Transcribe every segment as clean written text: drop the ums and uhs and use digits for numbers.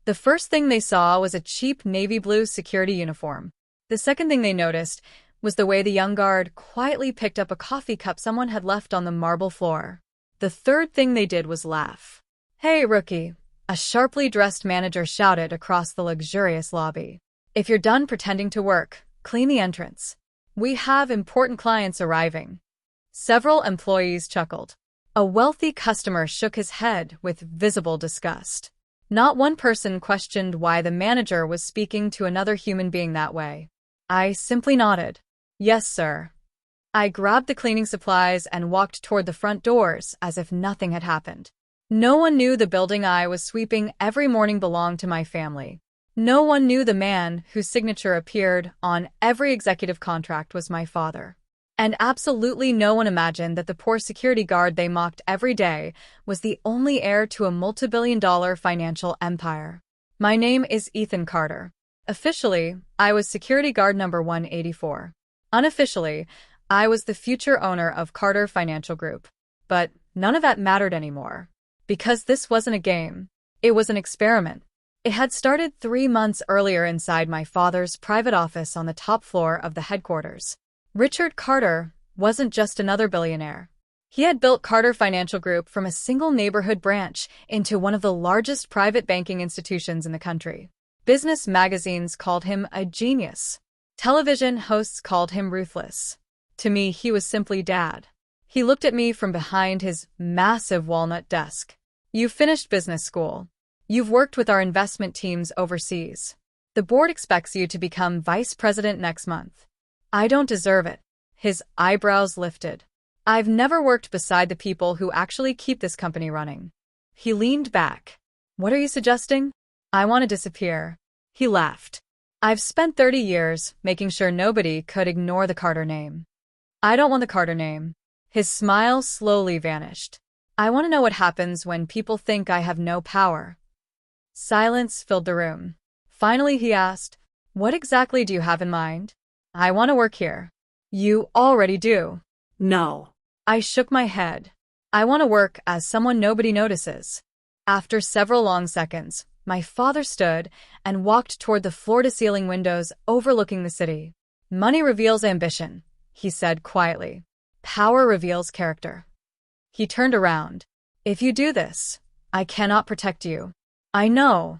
The first thing they saw was a cheap navy blue security uniform. The second thing they noticed was the way the young guard quietly picked up a coffee cup someone had left on the marble floor. The third thing they did was laugh. "Hey, rookie," a sharply dressed manager shouted across the luxurious lobby. "If you're done pretending to work, clean the entrance. We have important clients arriving." Several employees chuckled. A wealthy customer shook his head with visible disgust. Not one person questioned why the manager was speaking to another human being that way. I simply nodded. "Yes, sir." I grabbed the cleaning supplies and walked toward the front doors as if nothing had happened. No one knew the building I was sweeping every morning belonged to my family. No one knew the man whose signature appeared on every executive contract was my father. And absolutely no one imagined that the poor security guard they mocked every day was the only heir to a multi-billion-dollar financial empire. My name is Ethan Carter. Officially, I was security guard number 184. Unofficially, I was the future owner of Carter Financial Group. But none of that mattered anymore. Because this wasn't a game. It was an experiment. It had started 3 months earlier inside my father's private office on the top floor of the headquarters. Richard Carter wasn't just another billionaire. He had built Carter Financial Group from a single neighborhood branch into one of the largest private banking institutions in the country. Business magazines called him a genius. Television hosts called him ruthless. To me, he was simply Dad. He looked at me from behind his massive walnut desk. "You've finished business school. You've worked with our investment teams overseas. The board expects you to become vice president next month. I don't deserve it." His eyebrows lifted. "I've never worked beside the people who actually keep this company running." He leaned back. "What are you suggesting?" "I want to disappear." He laughed. "I've spent 30 years making sure nobody could ignore the Carter name. I don't want the Carter name." His smile slowly vanished. "I want to know what happens when people think I have no power." Silence filled the room. Finally he asked, "What exactly do you have in mind?" "I want to work here." "You already do." No. I shook my head. "I want to work as someone nobody notices." After several long seconds, my father stood and walked toward the floor-to-ceiling windows overlooking the city. "Money reveals ambition," he said quietly. "Power reveals character." He turned around. "If you do this, I cannot protect you. I know.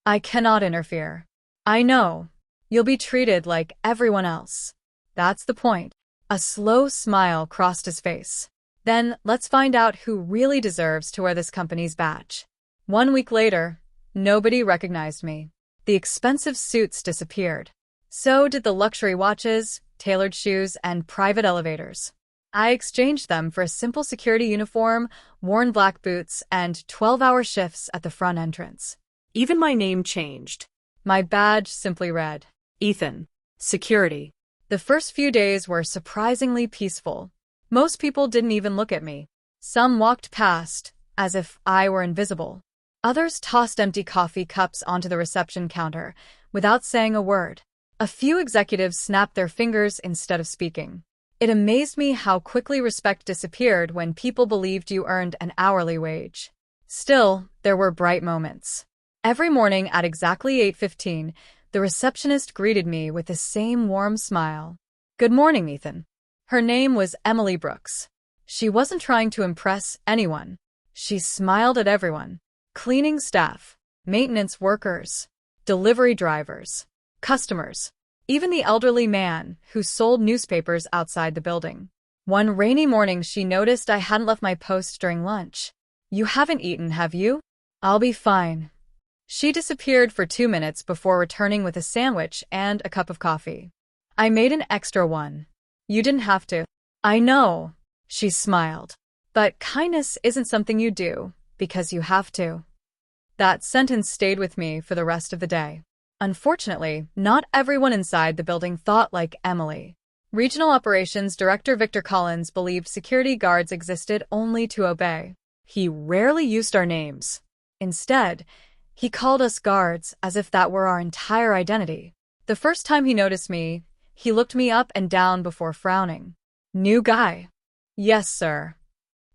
I cannot interfere. I know. You'll be treated like everyone else. That's the point." A slow smile crossed his face. "Then let's find out who really deserves to wear this company's badge." 1 week later, nobody recognized me. The expensive suits disappeared. So did the luxury watches, tailored shoes, and private elevators. I exchanged them for a simple security uniform, worn black boots, and 12-hour shifts at the front entrance. Even my name changed. My badge simply read, Ethan. Security. The first few days were surprisingly peaceful. Most people didn't even look at me. Some walked past, as if I were invisible. Others tossed empty coffee cups onto the reception counter, without saying a word. A few executives snapped their fingers instead of speaking. It amazed me how quickly respect disappeared when people believed you earned an hourly wage. Still, there were bright moments. Every morning at exactly 8:15, the receptionist greeted me with the same warm smile. "Good morning, Ethan." Her name was Emily Brooks. She wasn't trying to impress anyone. She smiled at everyone. Cleaning staff, maintenance workers, delivery drivers, customers, even the elderly man who sold newspapers outside the building. One rainy morning, she noticed I hadn't left my post during lunch. "You haven't eaten, have you?" "I'll be fine." She disappeared for 2 minutes before returning with a sandwich and a cup of coffee. "I made an extra one." "You didn't have to." "I know," she smiled. "But kindness isn't something you do because you have to." That sentence stayed with me for the rest of the day. Unfortunately, not everyone inside the building thought like Emily. Regional Operations Director Victor Collins believed security guards existed only to obey. He rarely used our names. Instead, he called us guards as if that were our entire identity. The first time he noticed me, he looked me up and down before frowning. "New guy?" "Yes, sir."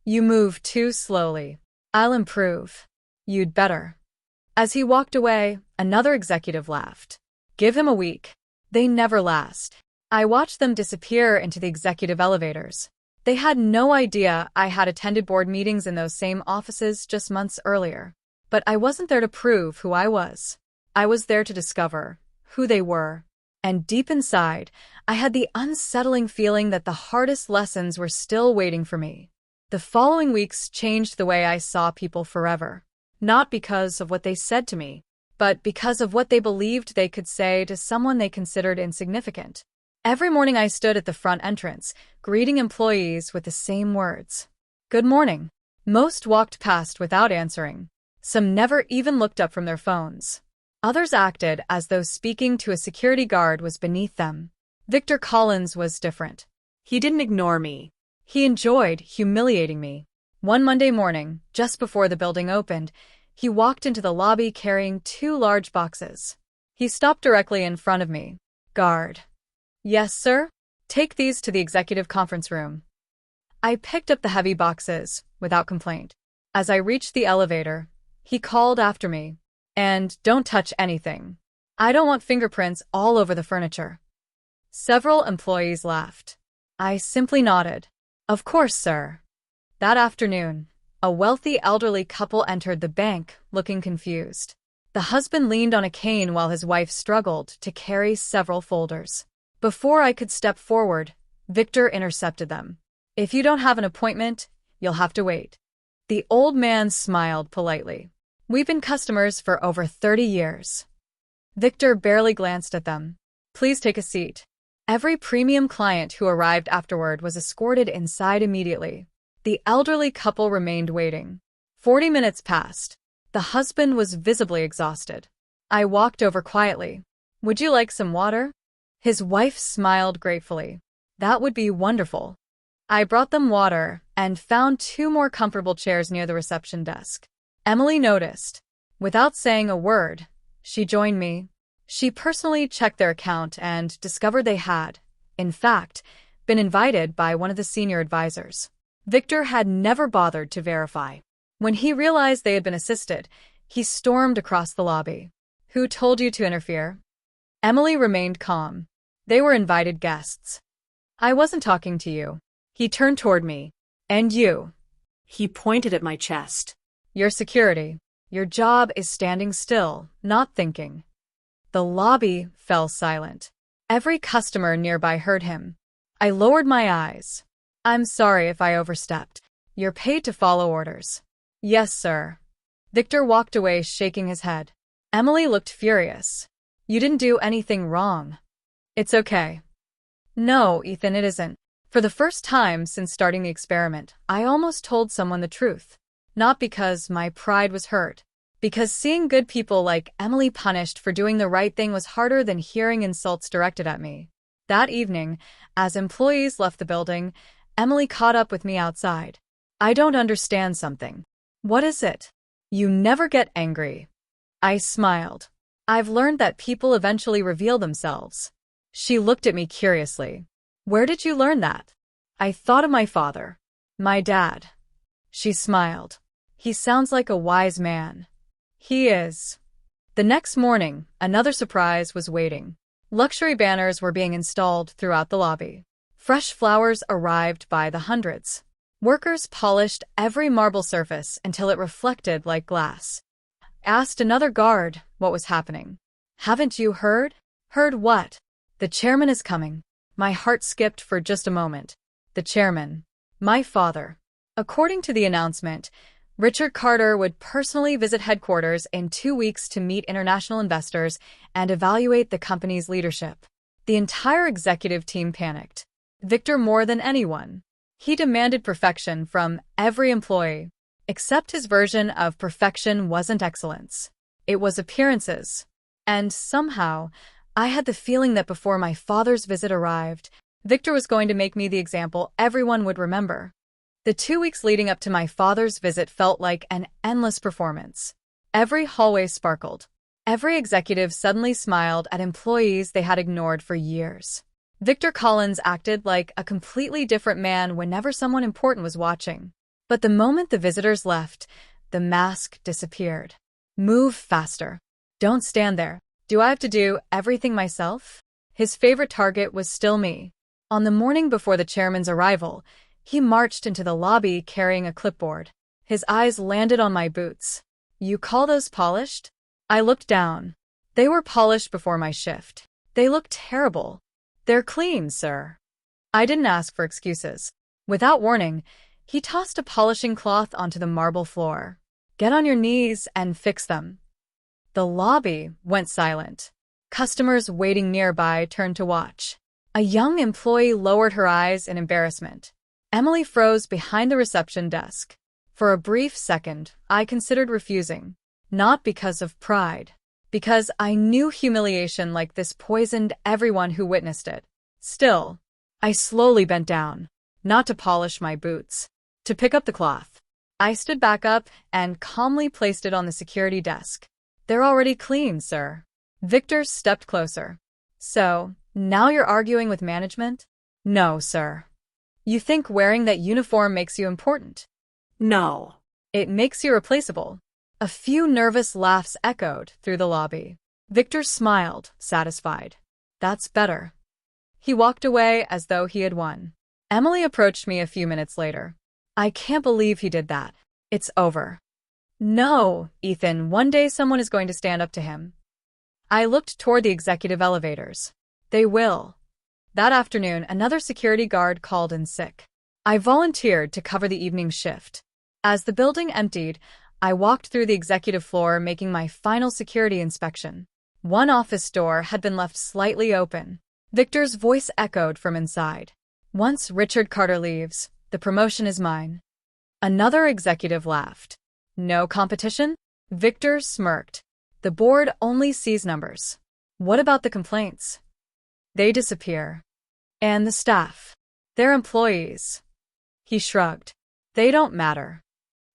"You move too slowly." "I'll improve." "You'd better." As he walked away, another executive laughed. Give him a week. They never last. I watched them disappear into the executive elevators. They had no idea I had attended board meetings in those same offices just months earlier. But I wasn't there to prove who I was. I was there to discover who they were. And deep inside, I had the unsettling feeling that the hardest lessons were still waiting for me. The following weeks changed the way I saw people forever. Not because of what they said to me, but because of what they believed they could say to someone they considered insignificant. Every morning I stood at the front entrance, greeting employees with the same words. Good morning. Most walked past without answering. Some never even looked up from their phones. Others acted as though speaking to a security guard was beneath them. Victor Collins was different. He didn't ignore me. He enjoyed humiliating me. One Monday morning, just before the building opened, he walked into the lobby carrying 2 large boxes. He stopped directly in front of me. Guard. Yes, sir? Take these to the executive conference room. I picked up the heavy boxes, without complaint. As I reached the elevator, he called after me. And don't touch anything. I don't want fingerprints all over the furniture. Several employees laughed. I simply nodded. Of course, sir. That afternoon, a wealthy elderly couple entered the bank, looking confused. The husband leaned on a cane while his wife struggled to carry several folders. Before I could step forward, Victor intercepted them. If you don't have an appointment, you'll have to wait. The old man smiled politely. We've been customers for over 30 years. Victor barely glanced at them. Please take a seat. Every premium client who arrived afterward was escorted inside immediately. The elderly couple remained waiting. 40 minutes passed. The husband was visibly exhausted. I walked over quietly. Would you like some water? His wife smiled gratefully. That would be wonderful. I brought them water and found 2 more comfortable chairs near the reception desk. Emily noticed. Without saying a word, she joined me. She personally checked their account and discovered they had, in fact, been invited by one of the senior advisors. Victor had never bothered to verify. When he realized they had been assisted, he stormed across the lobby. Who told you to interfere? Emily remained calm. They were invited guests. I wasn't talking to you. He turned toward me. And you? He pointed at my chest. Your security. Your job is standing still, not thinking. The lobby fell silent. Every customer nearby heard him. I lowered my eyes. I'm sorry if I overstepped. You're paid to follow orders. Yes, sir. Victor walked away shaking his head. Emily looked furious. You didn't do anything wrong. It's okay. No, Ethan, it isn't. For the first time since starting the experiment, I almost told someone the truth. Not because my pride was hurt. Because seeing good people like Emily punished for doing the right thing was harder than hearing insults directed at me. That evening, as employees left the building, Emily caught up with me outside. I don't understand something. What is it? You never get angry. I smiled. I've learned that people eventually reveal themselves. She looked at me curiously. Where did you learn that? I thought of my father. My dad. She smiled. He sounds like a wise man. He is. The next morning, another surprise was waiting. Luxury banners were being installed throughout the lobby. Fresh flowers arrived by the hundreds. Workers polished every marble surface until it reflected like glass. I asked another guard what was happening. Haven't you heard? Heard what? The chairman is coming. My heart skipped for just a moment. The chairman. My father. According to the announcement, Richard Carter would personally visit headquarters in 2 weeks to meet international investors and evaluate the company's leadership. The entire executive team panicked. Victor more than anyone. He demanded perfection from every employee. Except his version of perfection wasn't excellence. It was appearances. And somehow, I had the feeling that before my father's visit arrived, Victor was going to make me the example everyone would remember. The 2 weeks leading up to my father's visit felt like an endless performance. Every hallway sparkled. Every executive suddenly smiled at employees they had ignored for years. Victor Collins acted like a completely different man whenever someone important was watching. But the moment the visitors left, the mask disappeared. Move faster. Don't stand there. Do I have to do everything myself? His favorite target was still me. On the morning before the chairman's arrival, he marched into the lobby carrying a clipboard. His eyes landed on my boots. You call those polished? I looked down. They were polished before my shift. They look terrible. They're clean, sir. I didn't ask for excuses. Without warning, he tossed a polishing cloth onto the marble floor. Get on your knees and fix them. The lobby went silent. Customers waiting nearby turned to watch. A young employee lowered her eyes in embarrassment. Emily froze behind the reception desk. For a brief second, I considered refusing. Not because of pride. Because I knew humiliation like this poisoned everyone who witnessed it. Still, I slowly bent down. Not to polish my boots. To pick up the cloth. I stood back up and calmly placed it on the security desk. They're already clean, sir. Victor stepped closer. So, now you're arguing with management? No, sir. You think wearing that uniform makes you important? No. It makes you replaceable. A few nervous laughs echoed through the lobby. Victor smiled, satisfied. That's better. He walked away as though he had won. Emily approached me a few minutes later. I can't believe he did that. It's over. No, Ethan, one day someone is going to stand up to him. I looked toward the executive elevators. They will. That afternoon, another security guard called in sick. I volunteered to cover the evening shift. As the building emptied, I walked through the executive floor making my final security inspection. One office door had been left slightly open. Victor's voice echoed from inside. Once Richard Carter leaves, the promotion is mine. Another executive laughed. No competition? Victor smirked. The board only sees numbers. What about the complaints? They disappear. And the staff? They're employees. He shrugged. They don't matter.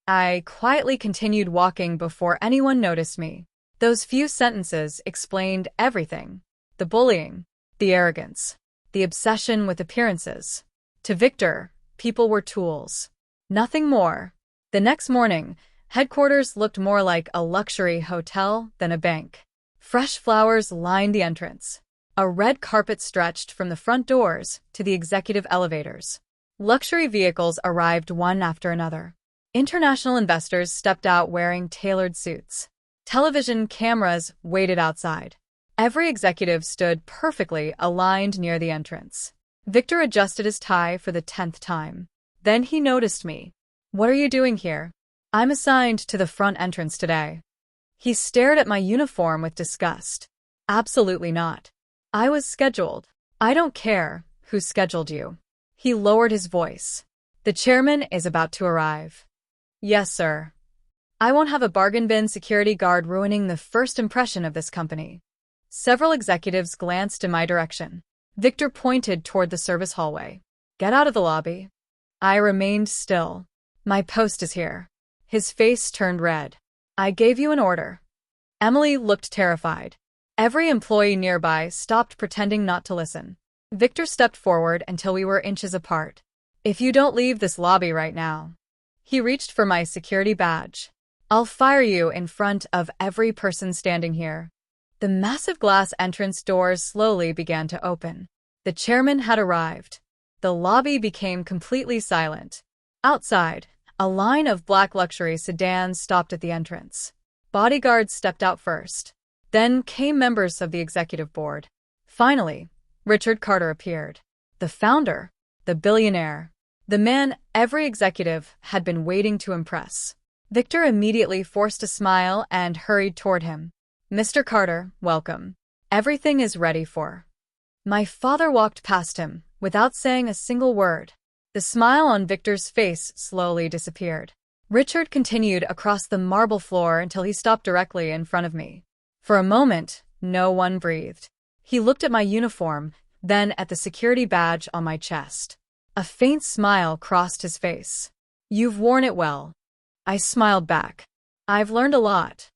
I quietly continued walking before anyone noticed me. Those few sentences explained everything. The bullying, the arrogance, the obsession with appearances. To Victor, people were tools. Nothing more. The next morning, headquarters looked more like a luxury hotel than a bank. Fresh flowers lined the entrance. A red carpet stretched from the front doors to the executive elevators. Luxury vehicles arrived one after another. International investors stepped out wearing tailored suits. Television cameras waited outside. Every executive stood perfectly aligned near the entrance. Victor adjusted his tie for the 10th time. Then he noticed me. What are you doing here? I'm assigned to the front entrance today. He stared at my uniform with disgust. Absolutely not. I was scheduled. I don't care who scheduled you. He lowered his voice. The chairman is about to arrive. Yes, sir. I won't have a bargain bin security guard ruining the first impression of this company. Several executives glanced in my direction. Victor pointed toward the service hallway. Get out of the lobby. I remained still. My post is here. His face turned red. I gave you an order. Emily looked terrified. Every employee nearby stopped pretending not to listen. Victor stepped forward until we were inches apart. If you don't leave this lobby right now. He reached for my security badge. I'll fire you in front of every person standing here. The massive glass entrance doors slowly began to open. The chairman had arrived. The lobby became completely silent. Outside, a line of black luxury sedans stopped at the entrance. Bodyguards stepped out first. Then came members of the executive board. Finally, Richard Carter appeared. The founder, the billionaire, the man every executive had been waiting to impress. Victor immediately forced a smile and hurried toward him. Mr. Carter, welcome. Everything is ready for. My father walked past him, without saying a single word. The smile on Victor's face slowly disappeared. Richard continued across the marble floor until he stopped directly in front of me. For a moment, no one breathed. He looked at my uniform, then at the security badge on my chest. A faint smile crossed his face. You've worn it well. I smiled back. I've learned a lot.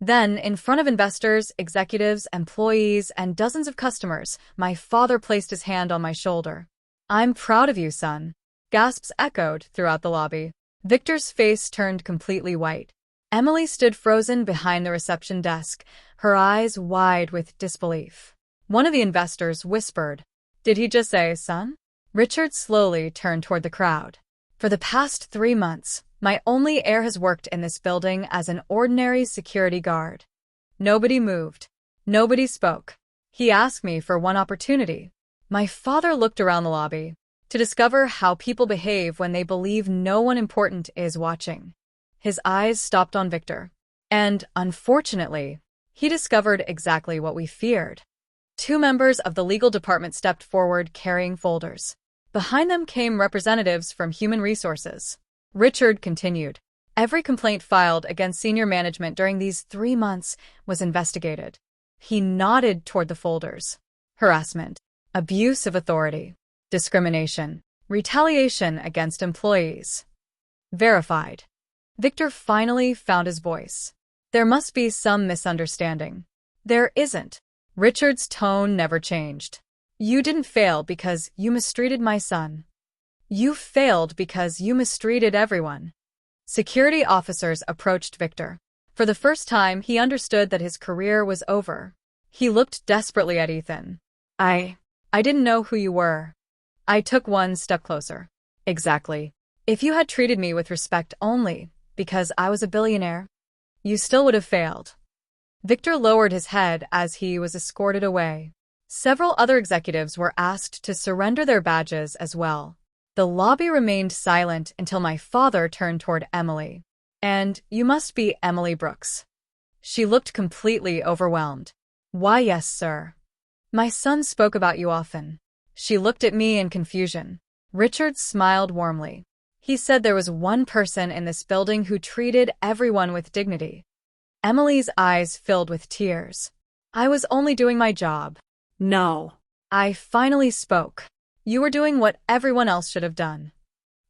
Then, in front of investors, executives, employees, and dozens of customers, my father placed his hand on my shoulder. I'm proud of you, son. Gasps echoed throughout the lobby. Victor's face turned completely white. Emily stood frozen behind the reception desk, her eyes wide with disbelief. One of the investors whispered, "Did he just say, son?" Richard slowly turned toward the crowd. "For the past 3 months, my only heir has worked in this building as an ordinary security guard." Nobody moved. Nobody spoke. He asked me for one opportunity. My father looked around the lobby to discover how people behave when they believe no one important is watching. His eyes stopped on Victor. And, unfortunately, he discovered exactly what we feared. 2 members of the legal department stepped forward carrying folders. Behind them came representatives from Human Resources. Richard continued. Every complaint filed against senior management during these 3 months was investigated. He nodded toward the folders. Harassment, abuse of authority, discrimination, retaliation against employees. Verified. Victor finally found his voice. "There must be some misunderstanding." "There isn't." Richard's tone never changed. "You didn't fail because you mistreated my son. You failed because you mistreated everyone." Security officers approached Victor. For the first time, he understood that his career was over. He looked desperately at Ethan. I didn't know who you were." I took one step closer. "Exactly. If you had treated me with respect only because I was a billionaire, you still would have failed." Victor lowered his head as he was escorted away. Several other executives were asked to surrender their badges as well. The lobby remained silent until my father turned toward Emily. "And you must be Emily Brooks." She looked completely overwhelmed. "Why, yes, sir. My son spoke about you often." She looked at me in confusion. Richard smiled warmly. He said there was one person in this building who treated everyone with dignity. Emily's eyes filled with tears. "I was only doing my job." No. I finally spoke. "You were doing what everyone else should have done."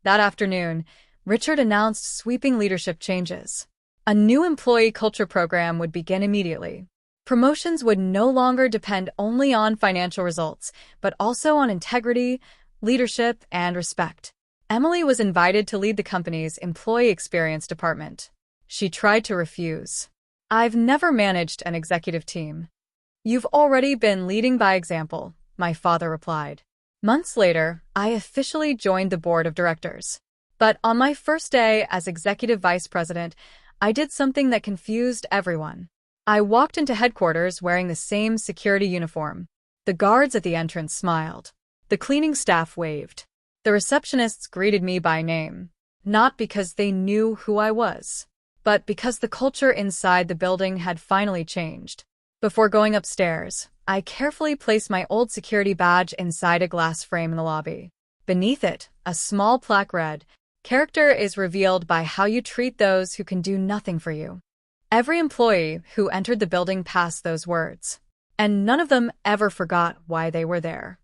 That afternoon, Richard announced sweeping leadership changes. A new employee culture program would begin immediately. Promotions would no longer depend only on financial results, but also on integrity, leadership, and respect. Emily was invited to lead the company's employee experience department. She tried to refuse. "I've never managed an executive team." "You've already been leading by example," my father replied. Months later, I officially joined the board of directors. But on my first day as executive vice president, I did something that confused everyone. I walked into headquarters wearing the same security uniform. The guards at the entrance smiled. The cleaning staff waved. The receptionists greeted me by name, not because they knew who I was, but because the culture inside the building had finally changed. Before going upstairs, I carefully placed my old security badge inside a glass frame in the lobby. Beneath it, a small plaque read, "Character is revealed by how you treat those who can do nothing for you." Every employee who entered the building passed those words, and none of them ever forgot why they were there.